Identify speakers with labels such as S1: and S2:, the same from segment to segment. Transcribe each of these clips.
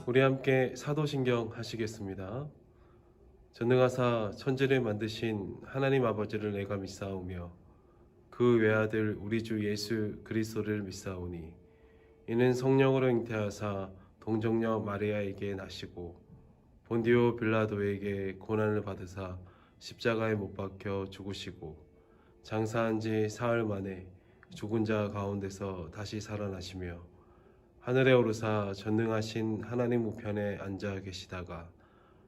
S1: 우리 함께 사도신경 하시겠습니다. 전능하사 천지를 만드신 하나님 아버지를 내가 믿사오며 그 외아들 우리 주 예수 그리스도를 믿사오니 이는 성령으로 잉태하사 동정녀 마리아에게 나시고 본디오 빌라도에게 고난을 받으사 십자가에 못 박혀 죽으시고 장사한 지 사흘 만에 죽은 자 가운데서 다시 살아나시며 하늘에 오르사 전능하신 하나님 우편에 앉아 계시다가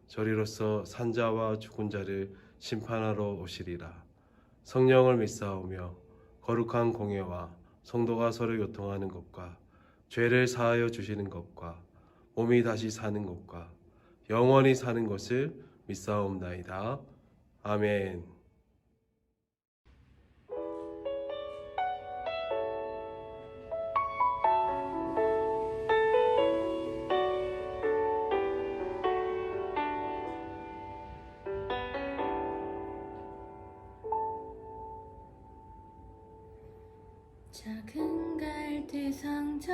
S1: 저리로서 산자와 죽은 자를 심판하러 오시리라. 성령을 믿사오며 거룩한 공예와 성도가 서로 교통하는 것과 죄를 사하여 주시는 것과 몸이 다시 사는 것과 영원히 사는 것을 믿사옵나이다. 아멘.
S2: 작은 갈대 상자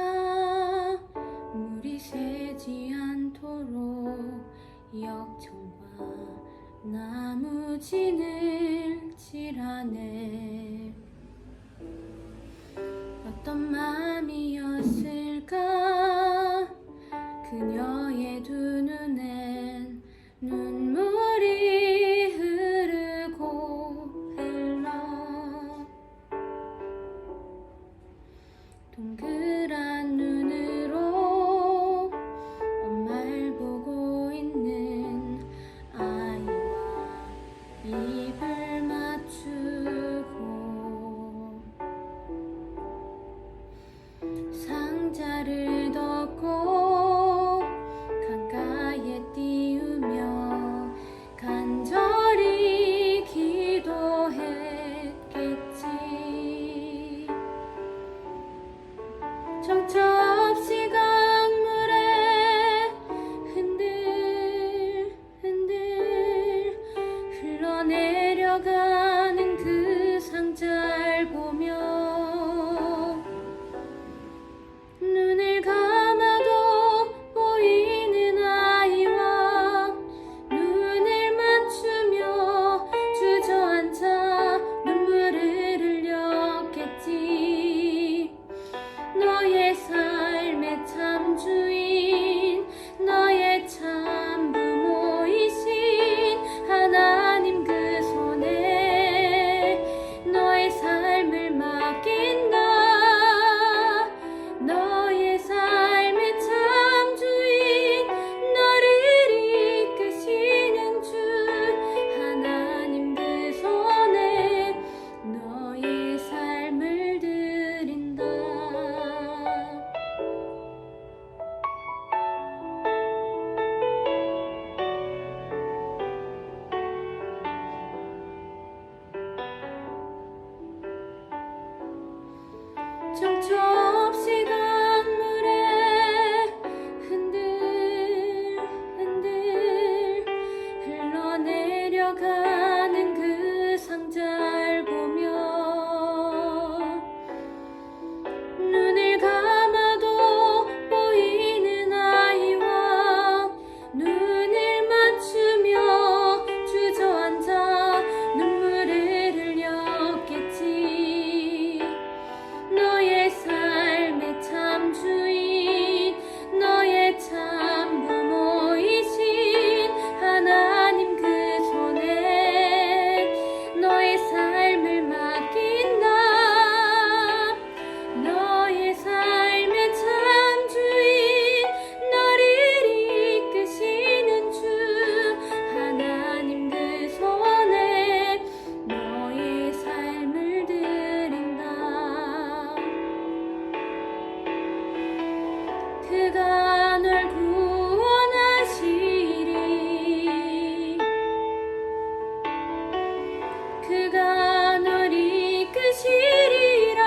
S2: 물이 새지 않도록 역청과 나무 진을 칠하네. 어떤 맘이었을까 그녀의 두 눈엔 눈물이 흐르고 흘러 동그란 눈으로 엄마를 보고 있는 아이와 입을 맞추고 상자를 덮고 강가에 띄우며 간절히 기도했겠지. 정처 없이 강물에 흔들흔들 흘러내려가는 그 상자를 보며 눈을 감아도 보이는 아이와 눈을 맞추며 주저앉아 눈물을 흘렸겠지. 너의 삶의 참 주인 너의 참 부모이신 하나님 그 손에 너의 삶을 맡긴다. 너의 삶의 참 주인 너를 이끄시는 주 하나님 그 손에 너의 삶을 드린다. 정처 없이 강물에 흔들흔들 흘러내려가는 그 상자를 보며 눈을 감아도 보이는 아이와 눈을 맞추며 주저앉아 눈물을 흘렸겠지. 너의 삶의 참 주인 너의 참 부모이신 하나님 그 손에 너의 삶을 맡긴다. 너의 삶의 참 주인 너를 이끄시는 주 하나님 그 손에 너의 삶을 드린다. 그가 널 구원하시리. 그가 널 이끄시리라.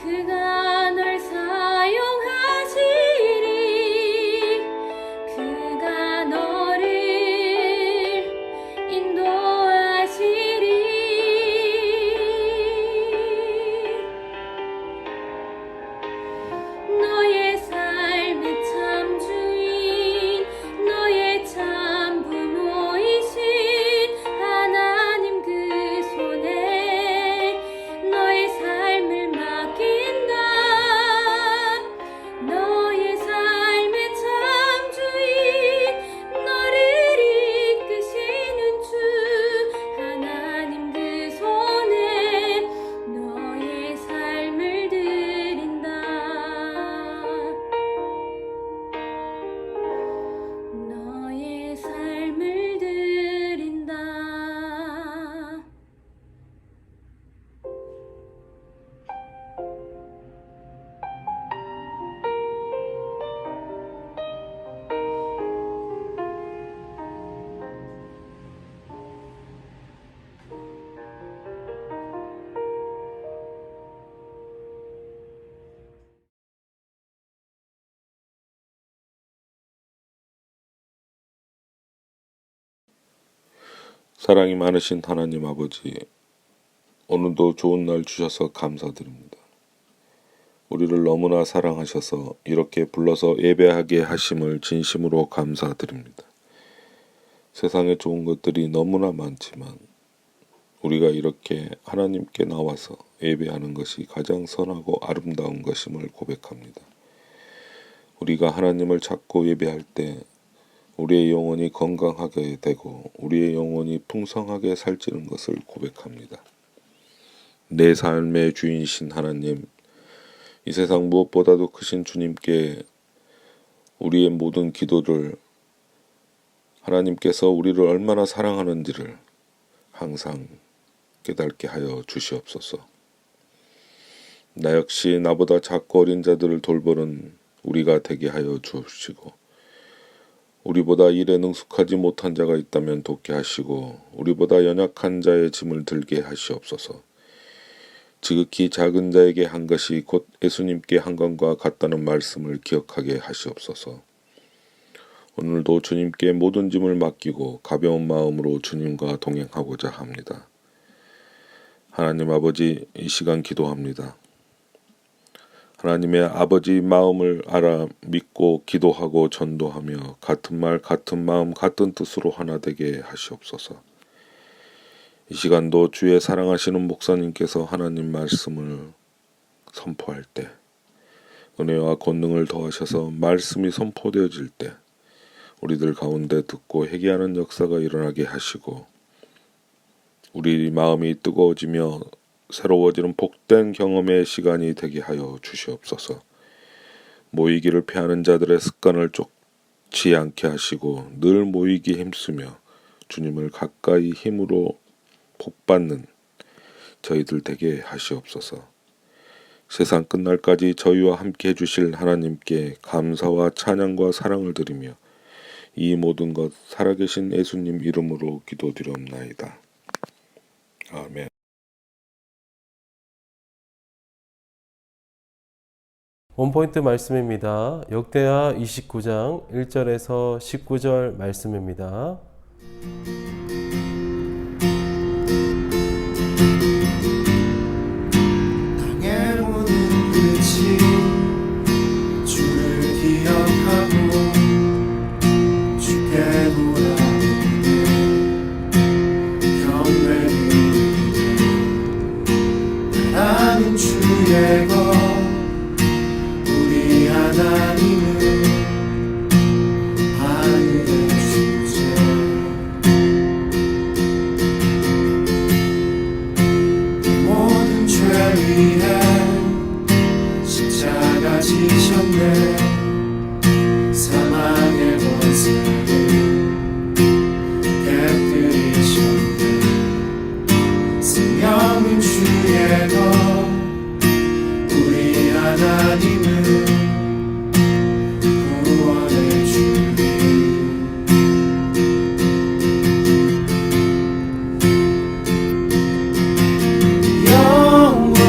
S2: 그가 널 사용하시리. 그가 너를 인도하시리.
S3: 사랑이 많으신 하나님 아버지, 오늘도 좋은 날 주셔서 감사드립니다. 우리를 너무나 사랑하셔서 이렇게 불러서 예배하게 하심을 진심으로 감사드립니다. 세상에 좋은 것들이 너무나 많지만 우리가 이렇게 하나님께 나와서 예배하는 것이 가장 선하고 아름다운 것임을 고백합니다. 우리가 하나님을 찾고 예배할 때 우리의 영혼이 건강하게 되고 우리의 영혼이 풍성하게 살찌는 것을 고백합니다. 내 삶의 주인이신 하나님, 이 세상 무엇보다도 크신 주님께 우리의 모든 기도를, 하나님께서 우리를 얼마나 사랑하는지를 항상 깨닫게 하여 주시옵소서. 나 역시 나보다 작고 어린 자들을 돌보는 우리가 되게 하여 주옵시고, 우리보다 일에 능숙하지 못한 자가 있다면 돕게 하시고, 우리보다 연약한 자의 짐을 들게 하시옵소서. 지극히 작은 자에게 한 것이 곧 예수님께 한 것과 같다는 말씀을 기억하게 하시옵소서. 오늘도 주님께 모든 짐을 맡기고 가벼운 마음으로 주님과 동행하고자 합니다. 하나님 아버지, 이 시간 기도합니다. 하나님의 아버지 마음을 알아 믿고 기도하고 전도하며 같은 말 같은 마음 같은 뜻으로 하나 되게 하시옵소서. 이 시간도 주의 사랑하시는 목사님께서 하나님 말씀을 선포할 때 은혜와 권능을 더하셔서 말씀이 선포되어질 때 우리들 가운데 듣고 회개하는 역사가 일어나게 하시고, 우리 마음이 뜨거워지며 새로워지는 복된 경험의 시간이 되게 하여 주시옵소서. 모이기를 피하는 자들의 습관을 쫓지 않게 하시고 늘 모이기 힘쓰며 주님을 가까이 힘으로 복받는 저희들 되게 하시옵소서. 세상 끝날까지 저희와 함께 해주실 하나님께 감사와 찬양과 사랑을 드리며 이 모든 것 살아계신 예수님 이름으로 기도드리옵나이다. 아멘.
S1: 원포인트 말씀입니다. 역대하 29장 1절에서 19절 말씀입니다.
S4: 땅의 모든 끝이 주를 기억하고 주께 돌아오네. 경배를 나라는 주의 것 우리 하나님은 하늘의 주제. 모든 죄 위해 십자가 지셨네. 사망의 권세를 깨뜨리셨네. 생명은 주의 것 우리 하나님은 구원의 주님. 영원부터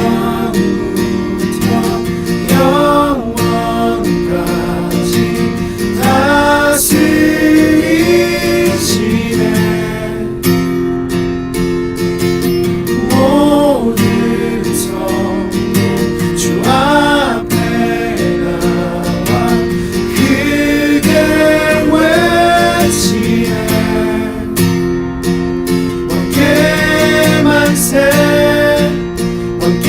S4: 영원까지 다스리시네. 모든 성도 주 앞에 나와 크게 외치네. 왕께 만세 왕께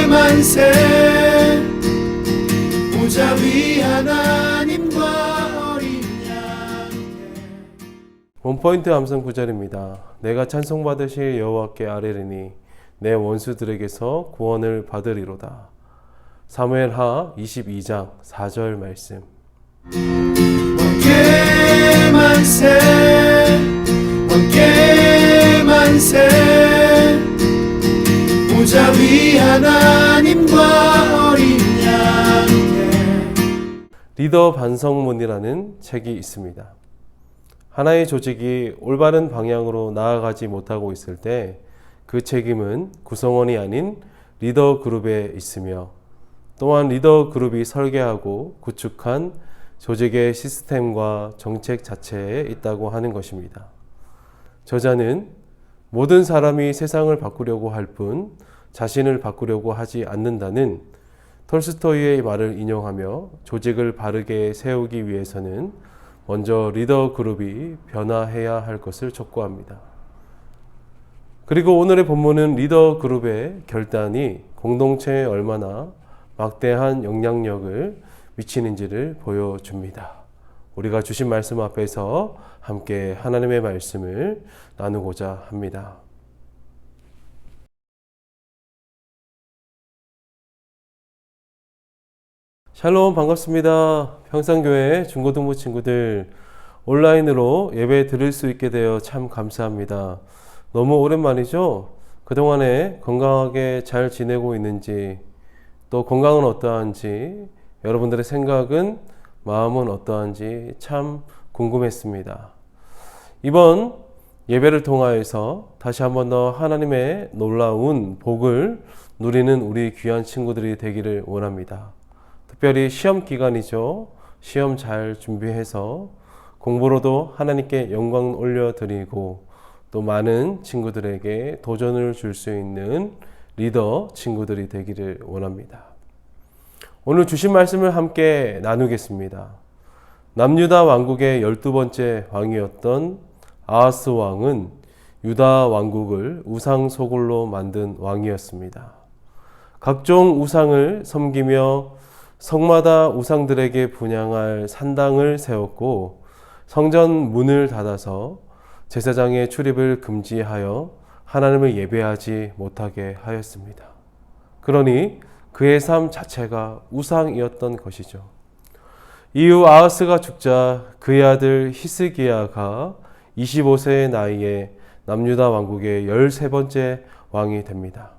S4: 만세 보좌 위 하나님과 어린 양께.
S1: 원포인트 암송 9절입니다. 내가 찬송받으실 여호와께 아뢰리니 내 원수들에게서 구원을 받으리로다. 사무엘하 22장 4절 말씀.
S4: 왕께 만세 왕께 만세 보좌 위 하나님과 어린 양께.
S1: 리더 반성문이라는 책이 있습니다. 하나의 조직이 올바른 방향으로 나아가지 못하고 있을 때 그 책임은 구성원이 아닌 리더 그룹에 있으며, 또한 리더 그룹이 설계하고 구축한 조직의 시스템과 정책 자체에 있다고 하는 것입니다. 저자는 모든 사람이 세상을 바꾸려고 할 뿐 자신을 바꾸려고 하지 않는다는 톨스토이의 말을 인용하며 조직을 바르게 세우기 위해서는 먼저 리더 그룹이 변화해야 할 것을 촉구합니다. 그리고 오늘의 본문은 리더 그룹의 결단이 공동체에 얼마나 막대한 영향력을 미치는지를 보여줍니다. 우리가 주신 말씀 앞에서 함께 하나님의 말씀을 나누고자 합니다. 샬롬, 반갑습니다. 평산교회 중고등부 친구들, 온라인으로 예배 드릴 수 있게 되어 참 감사합니다. 너무 오랜만이죠? 그동안에 건강하게 잘 지내고 있는지, 또 건강은 어떠한지, 여러분들의 생각은, 마음은 어떠한지 참 궁금했습니다. 이번 예배를 통하여서 다시 한 번 더 하나님의 놀라운 복을 누리는 우리 귀한 친구들이 되기를 원합니다. 특별히 시험 기간이죠. 시험 잘 준비해서 공부로도 하나님께 영광 올려드리고 또 많은 친구들에게 도전을 줄 수 있는 리더 친구들이 되기를 원합니다. 오늘 주신 말씀을 함께 나누겠습니다. 남유다 왕국의 12번째 왕이었던 아하스 왕은 유다 왕국을 우상 소굴로 만든 왕이었습니다. 각종 우상을 섬기며 성마다 우상들에게 분향할 산당을 세웠고 성전 문을 닫아서 제사장의 출입을 금지하여 하나님을 예배하지 못하게 하였습니다. 그러니 그의 삶 자체가 우상이었던 것이죠. 이후 아하스가 죽자 그의 아들 히스기야가 25세의 나이에 남유다 왕국의 13번째 왕이 됩니다.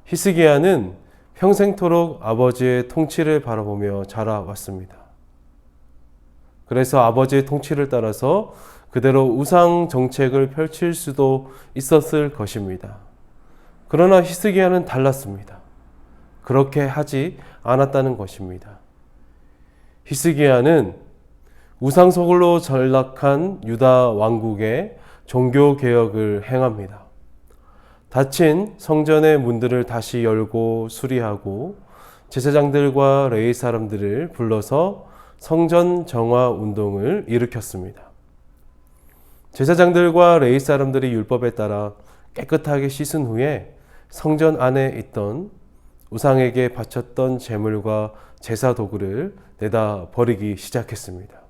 S1: 히스기야는 평생토록 아버지의 통치를 바라보며 자라왔습니다. 그래서 아버지의 통치를 따라서 그대로 우상 정책을 펼칠 수도 있었을 것입니다. 그러나 히스기야는 달랐습니다. 그렇게 하지 않았다는 것입니다. 히스기야는 우상 소굴로 전락한 유다 왕국의 종교 개혁을 행합니다. 닫힌 성전의 문들을 다시 열고 수리하고 제사장들과 레위 사람들을 불러서 성전 정화 운동을 일으켰습니다. 제사장들과 레위 사람들이 율법에 따라 깨끗하게 씻은 후에 성전 안에 있던 우상에게 바쳤던 제물과 제사 도구를 내다 버리기 시작했습니다.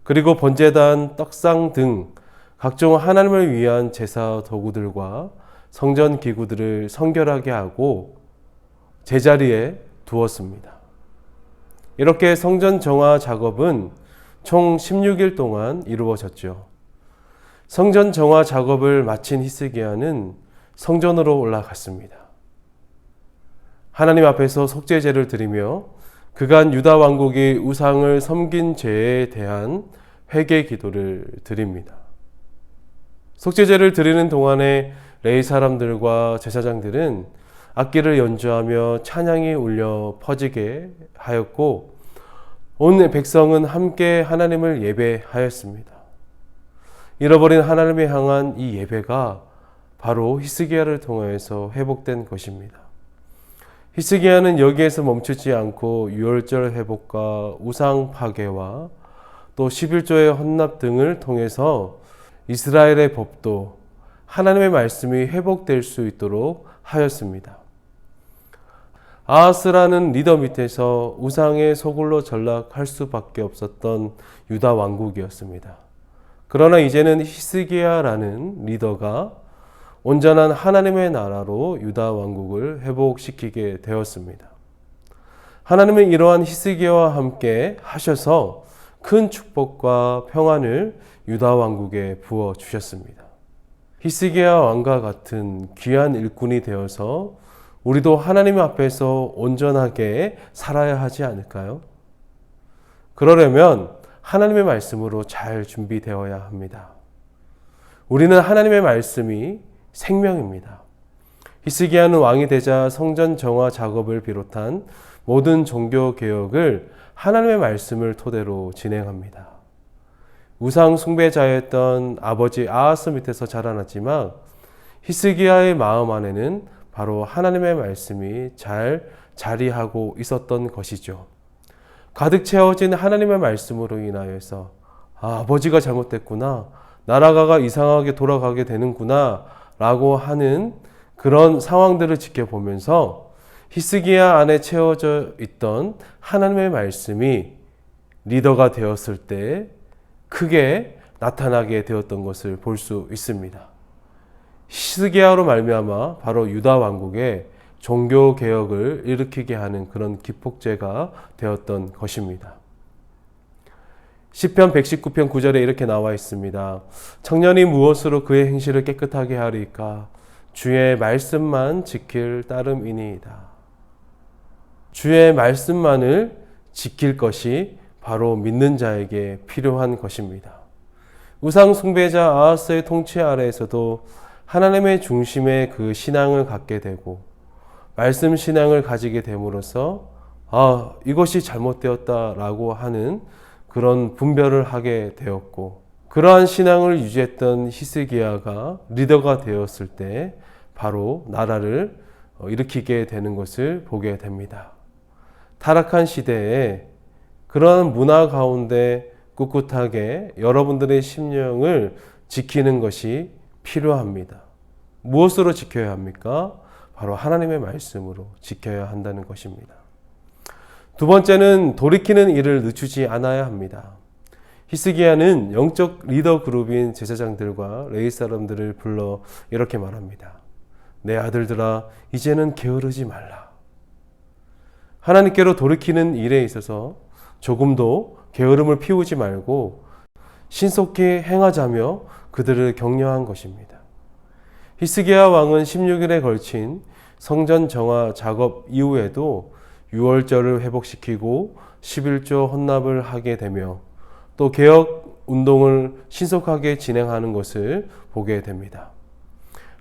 S1: 그리고 번제단, 떡상 등 각종 하나님을 위한 제사 도구들과 성전 기구들을 성결하게 하고 제자리에 두었습니다. 이렇게 성전 정화 작업은 총 16일 동안 이루어졌죠. 성전 정화 작업을 마친 히스기야는 성전으로 올라갔습니다. 하나님 앞에서 속죄제를 드리며 그간 유다 왕국이 우상을 섬긴 죄에 대한 회개 기도를 드립니다. 속죄제를 드리는 동안에 레위 사람들과 제사장들은 악기를 연주하며 찬양이 울려 퍼지게 하였고 온 백성은 함께 하나님을 예배하였습니다. 잃어버린 하나님을 향한 이 예배가 바로 히스기야를 통하여서 회복된 것입니다. 히스기야는 여기에서 멈추지 않고 유월절 회복과 우상 파괴와 또 11조의 헌납 등을 통해서 이스라엘의 법도 하나님의 말씀이 회복될 수 있도록 하였습니다. 아하스라는 리더 밑에서 우상의 소굴로 전락할 수밖에 없었던 유다 왕국이었습니다. 그러나 이제는 히스기야라는 리더가 온전한 하나님의 나라로 유다 왕국을 회복시키게 되었습니다. 하나님은 이러한 히스기야와 함께 하셔서 큰 축복과 평안을 유다 왕국에 부어 주셨습니다. 히스기야 왕과 같은 귀한 일꾼이 되어서 우리도 하나님 앞에서 온전하게 살아야 하지 않을까요? 그러려면 하나님의 말씀으로 잘 준비되어야 합니다. 우리는 하나님의 말씀이 생명입니다. 히스기야는 왕이 되자 성전 정화 작업을 비롯한 모든 종교 개혁을 하나님의 말씀을 토대로 진행합니다. 우상 숭배자였던 아버지 아하스 밑에서 자라났지만 히스기야의 마음 안에는 바로 하나님의 말씀이 잘 자리하고 있었던 것이죠. 가득 채워진 하나님의 말씀으로 인하여서 아버지가 잘못됐구나, 나라가 이상하게 돌아가게 되는구나 라고 하는 그런 상황들을 지켜보면서 히스기야 안에 채워져 있던 하나님의 말씀이 리더가 되었을 때 크게 나타나게 되었던 것을 볼 수 있습니다. 히스기야로 말미암아 바로 유다 왕국에 종교 개혁을 일으키게 하는 그런 기폭제가 되었던 것입니다. 시편 119편 9절에 이렇게 나와 있습니다. 청년이 무엇으로 그의 행실을 깨끗하게 하리까? 주의 말씀만 지킬 따름이니이다. 주의 말씀만을 지킬 것이 바로 믿는 자에게 필요한 것입니다. 우상 숭배자 아하스의 통치 아래에서도 하나님의 중심의 그 신앙을 갖게 되고 말씀 신앙을 가지게 됨으로써 이것이 잘못되었다라고 하는 그런 분별을 하게 되었고, 그러한 신앙을 유지했던 히스기야가 리더가 되었을 때 바로 나라를 일으키게 되는 것을 보게 됩니다. 타락한 시대에 그런 문화 가운데 꿋꿋하게 여러분들의 심령을 지키는 것이 필요합니다. 무엇으로 지켜야 합니까? 바로 하나님의 말씀으로 지켜야 한다는 것입니다. 두 번째는 돌이키는 일을 늦추지 않아야 합니다. 히스기야는 영적 리더 그룹인 제사장들과 레위 사람들을 불러 이렇게 말합니다. 내 아들들아, 이제는 게으르지 말라. 하나님께로 돌이키는 일에 있어서 조금도 게으름을 피우지 말고 신속히 행하자며 그들을 격려한 것입니다. 히스기야 왕은 16일에 걸친 성전 정화 작업 이후에도 6월절을 회복시키고 11조 헌납을 하게 되며 또 개혁 운동을 신속하게 진행하는 것을 보게 됩니다.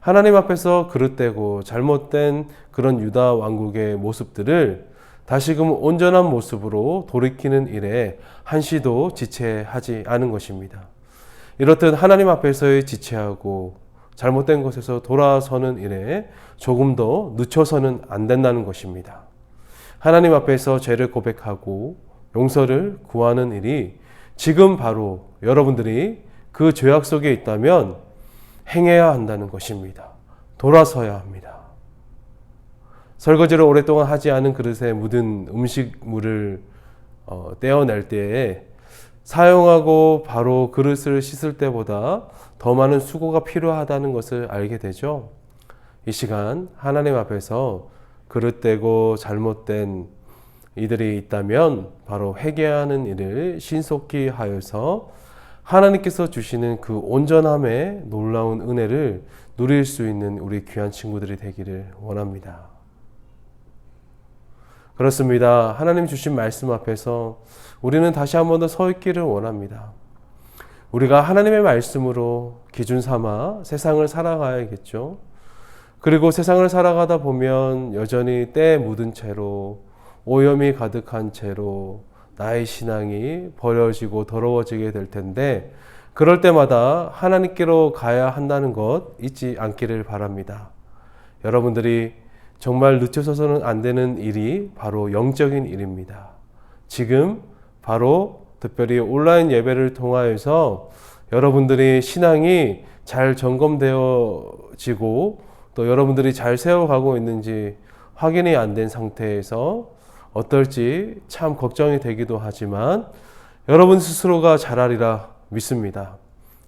S1: 하나님 앞에서 그릇되고 잘못된 그런 유다 왕국의 모습들을 다시금 온전한 모습으로 돌이키는 일에 한시도 지체하지 않은 것입니다. 이렇듯 하나님 앞에서의 지체하고 잘못된 것에서 돌아서는 일에 조금도 늦춰서는 안 된다는 것입니다. 하나님 앞에서 죄를 고백하고 용서를 구하는 일이 지금 바로 여러분들이 그 죄악 속에 있다면 행해야 한다는 것입니다. 돌아서야 합니다. 설거지를 오랫동안 하지 않은 그릇에 묻은 음식물을 떼어낼 때에 사용하고 바로 그릇을 씻을 때보다 더 많은 수고가 필요하다는 것을 알게 되죠. 이 시간 하나님 앞에서 그릇되고 잘못된 이들이 있다면 바로 회개하는 일을 신속히 하여서 하나님께서 주시는 그 온전함의 놀라운 은혜를 누릴 수 있는 우리 귀한 친구들이 되기를 원합니다. 그렇습니다. 하나님 주신 말씀 앞에서 우리는 다시 한 번 더 서 있기를 원합니다. 우리가 하나님의 말씀으로 기준 삼아 세상을 살아가야겠죠. 그리고 세상을 살아가다 보면 여전히 때에 묻은 채로 오염이 가득한 채로 나의 신앙이 버려지고 더러워지게 될 텐데 그럴 때마다 하나님께로 가야 한다는 것 잊지 않기를 바랍니다. 여러분들이 정말 늦춰서는 안 되는 일이 바로 영적인 일입니다. 지금 바로 특별히 온라인 예배를 통하여서 여러분들의 신앙이 잘 점검되어지고 또 여러분들이 잘 세워가고 있는지 확인이 안 된 상태에서 어떨지 참 걱정이 되기도 하지만 여러분 스스로가 잘하리라 믿습니다.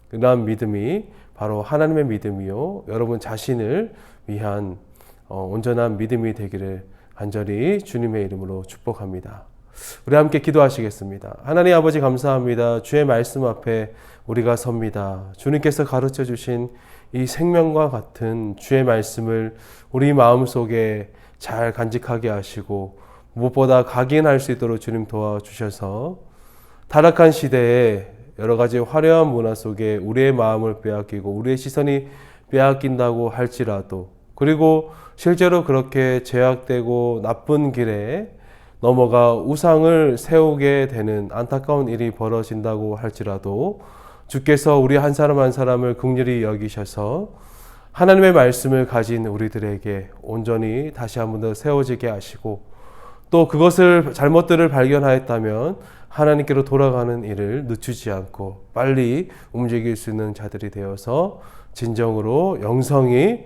S1: 그러한 믿음이 바로 하나님의 믿음이요 여러분 자신을 위한 온전한 믿음이 되기를 간절히 주님의 이름으로 축복합니다. 우리 함께 기도하시겠습니다. 하나님 아버지 감사합니다. 주의 말씀 앞에 우리가 섭니다. 주님께서 가르쳐 주신 이 생명과 같은 주의 말씀을 우리 마음속에 잘 간직하게 하시고 무엇보다 각인할 수 있도록 주님 도와주셔서 타락한 시대에 여러 가지 화려한 문화 속에 우리의 마음을 빼앗기고 우리의 시선이 빼앗긴다고 할지라도 그리고 실제로 그렇게 제약되고 나쁜 길에 넘어가 우상을 세우게 되는 안타까운 일이 벌어진다고 할지라도 주께서 우리 한 사람 한 사람을 긍휼히 여기셔서 하나님의 말씀을 가진 우리들에게 온전히 다시 한 번 더 세워지게 하시고 또 그것을 잘못들을 발견하였다면 하나님께로 돌아가는 일을 늦추지 않고 빨리 움직일 수 있는 자들이 되어서 진정으로 영성이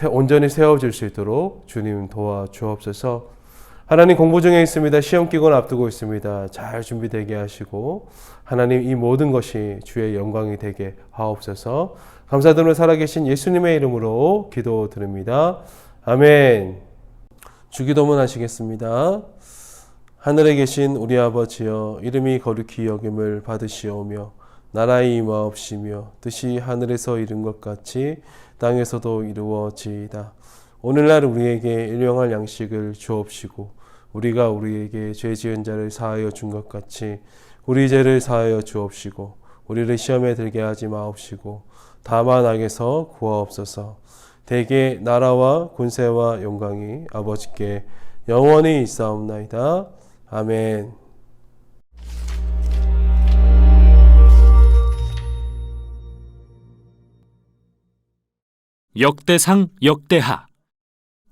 S1: 온전히 세워질 수 있도록 주님 도와주옵소서. 하나님 공부 중에 있습니다. 시험 기간 앞두고 있습니다. 잘 준비되게 하시고 하나님 이 모든 것이 주의 영광이 되게 하옵소서. 감사드리며 살아계신 예수님의 이름으로 기도드립니다. 아멘. 주기도문 하시겠습니다. 하늘에 계신 우리 아버지여, 이름이 거룩히 여김을 받으시오며 나라의 임하옵시며 뜻이 하늘에서 이룬 것 같이 땅에서도 이루어지이다. 오늘날 우리에게 일용할 양식을 주옵시고 우리가 우리에게 죄 지은 자를 사하여 준 것 같이 우리 죄를 사하여 주옵시고 우리를 시험에 들게 하지 마옵시고 다만 악에서 구하옵소서. 대개 나라와 군세와 영광이 아버지께 영원히 있사옵나이다. 아멘.
S5: 역대상, 역대하.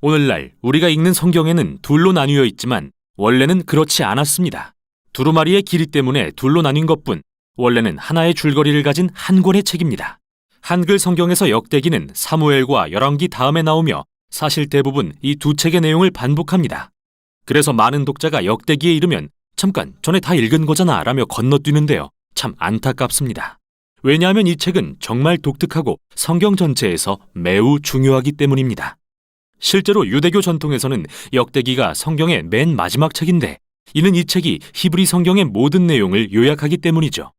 S5: 오늘날 우리가 읽는 성경에는 둘로 나뉘어 있지만 원래는 그렇지 않았습니다. 두루마리의 길이 때문에 둘로 나뉜 것뿐 원래는 하나의 줄거리를 가진 한 권의 책입니다. 한글 성경에서 역대기는 사무엘과 열왕기 다음에 나오며 사실 대부분 이 두 책의 내용을 반복합니다. 그래서 많은 독자가 역대기에 이르면 잠깐 전에 다 읽은 거잖아 라며 건너뛰는데요. 참 안타깝습니다. 왜냐하면 이 책은 정말 독특하고 성경 전체에서 매우 중요하기 때문입니다. 실제로 유대교 전통에서는 역대기가 성경의 맨 마지막 책인데 이는 이 책이 히브리 성경의 모든 내용을 요약하기 때문이죠.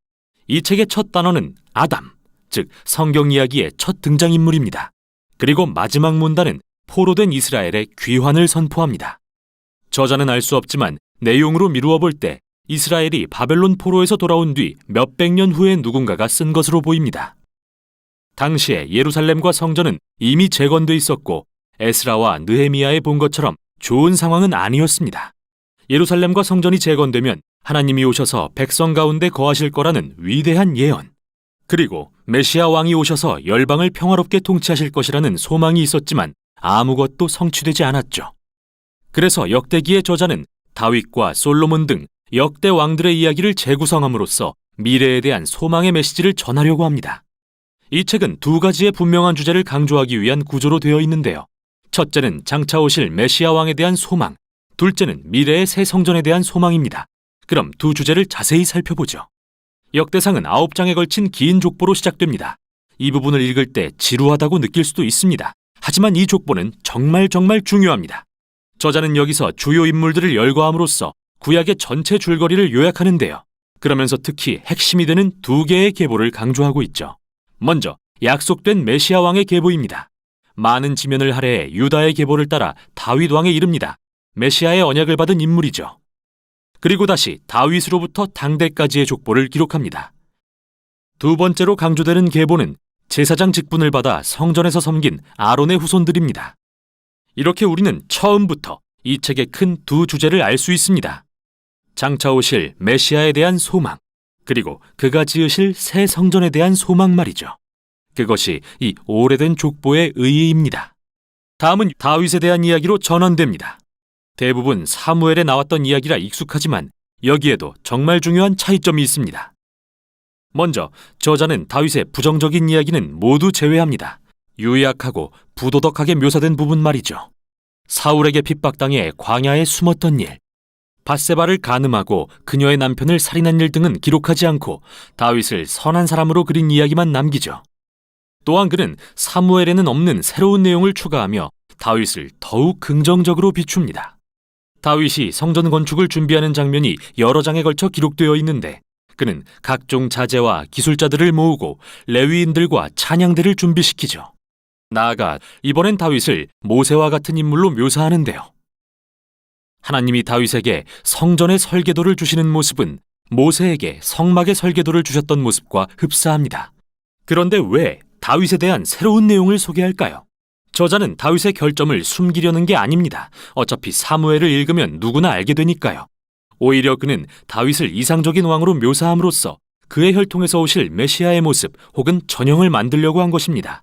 S5: 이 책의 첫 단어는 아담, 즉 성경 이야기의 첫 등장인물입니다. 그리고 마지막 문단은 포로된 이스라엘의 귀환을 선포합니다. 저자는 알 수 없지만 내용으로 미루어 볼 때 이스라엘이 바벨론 포로에서 돌아온 뒤 몇백 년 후에 누군가가 쓴 것으로 보입니다. 당시에 예루살렘과 성전은 이미 재건돼 있었고 에스라와 느헤미야에 본 것처럼 좋은 상황은 아니었습니다. 예루살렘과 성전이 재건되면 하나님이 오셔서 백성 가운데 거하실 거라는 위대한 예언, 그리고 메시아 왕이 오셔서 열방을 평화롭게 통치하실 것이라는 소망이 있었지만 아무것도 성취되지 않았죠. 그래서 역대기의 저자는 다윗과 솔로몬 등 역대 왕들의 이야기를 재구성함으로써 미래에 대한 소망의 메시지를 전하려고 합니다. 이 책은 두 가지의 분명한 주제를 강조하기 위한 구조로 되어 있는데요. 첫째는 장차 오실 메시아 왕에 대한 소망, 둘째는 미래의 새 성전에 대한 소망입니다. 그럼 두 주제를 자세히 살펴보죠. 역대상은 9장에 걸친 긴 족보로 시작됩니다. 이 부분을 읽을 때 지루하다고 느낄 수도 있습니다. 하지만 이 족보는 정말 중요합니다. 저자는 여기서 주요 인물들을 열거함으로써 구약의 전체 줄거리를 요약하는데요. 그러면서 특히 핵심이 되는 두 개의 계보를 강조하고 있죠. 먼저 약속된 메시아 왕의 계보입니다. 많은 지면을 할애해 유다의 계보를 따라 다윗 왕에 이릅니다. 메시아의 언약을 받은 인물이죠. 그리고 다시 다윗으로부터 당대까지의 족보를 기록합니다. 두 번째로 강조되는 계보는 제사장 직분을 받아 성전에서 섬긴 아론의 후손들입니다. 이렇게 우리는 처음부터 이 책의 큰 두 주제를 알 수 있습니다. 장차 오실 메시아에 대한 소망, 그리고 그가 지으실 새 성전에 대한 소망 말이죠. 그것이 이 오래된 족보의 의의입니다. 다음은 다윗에 대한 이야기로 전환됩니다. 대부분 사무엘에 나왔던 이야기라 익숙하지만 여기에도 정말 중요한 차이점이 있습니다. 먼저 저자는 다윗의 부정적인 이야기는 모두 제외합니다. 유약하고 부도덕하게 묘사된 부분 말이죠. 사울에게 핍박당해 광야에 숨었던 일, 밧세바를 간음하고 그녀의 남편을 살인한 일 등은 기록하지 않고 다윗을 선한 사람으로 그린 이야기만 남기죠. 또한 그는 사무엘에는 없는 새로운 내용을 추가하며 다윗을 더욱 긍정적으로 비춥니다. 다윗이 성전 건축을 준비하는 장면이 여러 장에 걸쳐 기록되어 있는데 그는 각종 자재와 기술자들을 모으고 레위인들과 찬양대를 준비시키죠. 나아가 이번엔 다윗을 모세와 같은 인물로 묘사하는데요. 하나님이 다윗에게 성전의 설계도를 주시는 모습은 모세에게 성막의 설계도를 주셨던 모습과 흡사합니다. 그런데 왜 다윗에 대한 새로운 내용을 소개할까요? 저자는 다윗의 결점을 숨기려는 게 아닙니다. 어차피 사무엘을 읽으면 누구나 알게 되니까요. 오히려 그는 다윗을 이상적인 왕으로 묘사함으로써 그의 혈통에서 오실 메시아의 모습 혹은 전형을 만들려고 한 것입니다.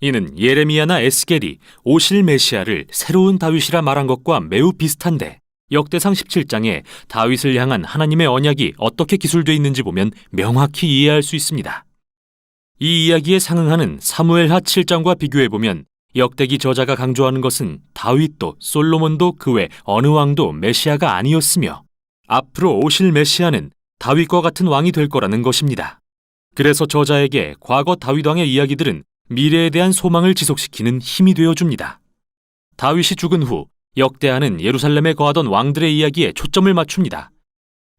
S5: 이는 예레미야나 에스겔이 오실 메시아를 새로운 다윗이라 말한 것과 매우 비슷한데 역대상 17장에 다윗을 향한 하나님의 언약이 어떻게 기술되어 있는지 보면 명확히 이해할 수 있습니다. 이 이야기에 상응하는 사무엘하 7장과 비교해보면 역대기 저자가 강조하는 것은 다윗도 솔로몬도 그 외 어느 왕도 메시아가 아니었으며 앞으로 오실 메시아는 다윗과 같은 왕이 될 거라는 것입니다. 그래서 저자에게 과거 다윗 왕의 이야기들은 미래에 대한 소망을 지속시키는 힘이 되어줍니다. 다윗이 죽은 후 역대하는 예루살렘에 거하던 왕들의 이야기에 초점을 맞춥니다.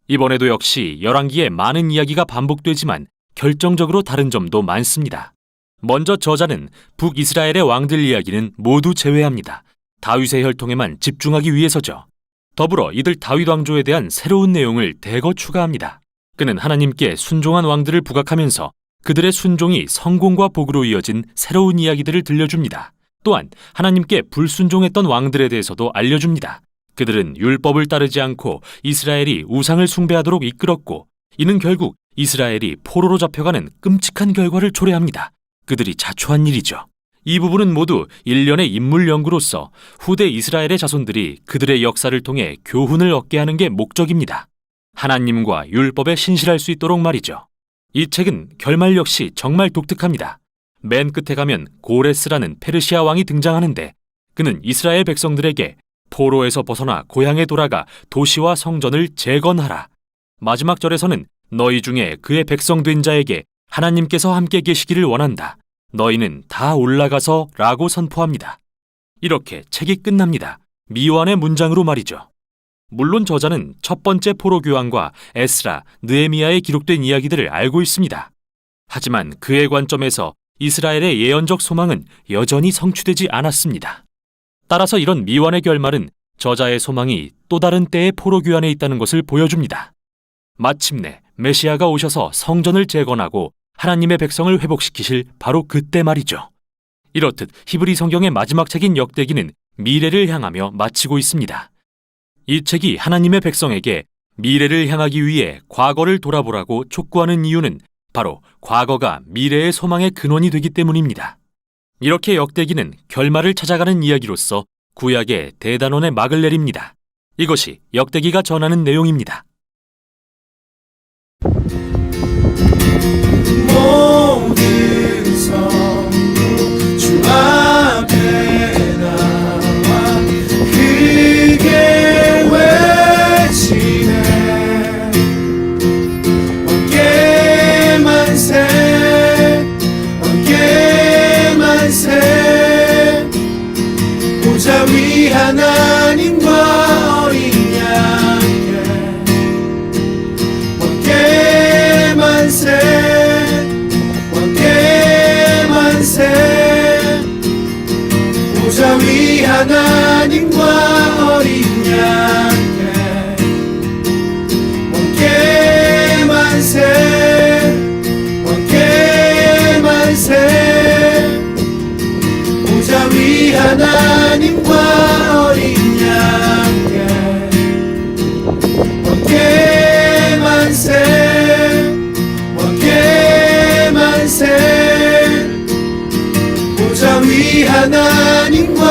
S5: 이번에도 역시 열왕기에 많은 이야기가 반복되지만 결정적으로 다른 점도 많습니다. 먼저 저자는 북이스라엘의 왕들 이야기는 모두 제외합니다. 다윗의 혈통에만 집중하기 위해서죠. 더불어 이들 다윗 왕조에 대한 새로운 내용을 대거 추가합니다. 그는 하나님께 순종한 왕들을 부각하면서 그들의 순종이 성공과 복으로 이어진 새로운 이야기들을 들려줍니다. 또한 하나님께 불순종했던 왕들에 대해서도 알려줍니다. 그들은 율법을 따르지 않고 이스라엘이 우상을 숭배하도록 이끌었고 이는 결국 이스라엘이 포로로 잡혀가는 끔찍한 결과를 초래합니다. 그들이 자초한 일이죠. 이 부분은 모두 일련의 인물 연구로서 후대 이스라엘의 자손들이 그들의 역사를 통해 교훈을 얻게 하는 게 목적입니다. 하나님과 율법에 신실할 수 있도록 말이죠. 이 책은 결말 역시 정말 독특합니다. 맨 끝에 가면 고레스라는 페르시아 왕이 등장하는데 그는 이스라엘 백성들에게 포로에서 벗어나 고향에 돌아가 도시와 성전을 재건하라. 마지막 절에서는 너희 중에 그의 백성 된 자에게 하나님께서 함께 계시기를 원한다. 너희는 다 올라가서 라고 선포합니다. 이렇게 책이 끝납니다. 미완의 문장으로 말이죠. 물론 저자는 첫 번째 포로 교환과 에스라, 느헤미야에 기록된 이야기들을 알고 있습니다. 하지만 그의 관점에서 이스라엘의 예언적 소망은 여전히 성취되지 않았습니다. 따라서 이런 미완의 결말은 저자의 소망이 또 다른 때의 포로 교환에 있다는 것을 보여줍니다. 마침내 메시아가 오셔서 성전을 재건하고 하나님의 백성을 회복시키실 바로 그때 말이죠. 이렇듯 히브리 성경의 마지막 책인 역대기는 미래를 향하며 마치고 있습니다. 이 책이 하나님의 백성에게 미래를 향하기 위해 과거를 돌아보라고 촉구하는 이유는 바로 과거가 미래의 소망의 근원이 되기 때문입니다. 이렇게 역대기는 결말을 찾아가는 이야기로서 구약의 대단원의 막을 내립니다. 이것이 역대기가 전하는 내용입니다.
S4: 모든 성도 주 앞에 나와 크게 외치네. 어깨 만세 보좌 위 하나님과 어린 양께 어깨 만세 보좌 위 하나님과 어린 양께 어깨 만세 보좌 위 하나님과 어린 양께 어깨 만세 보좌 위 하나님과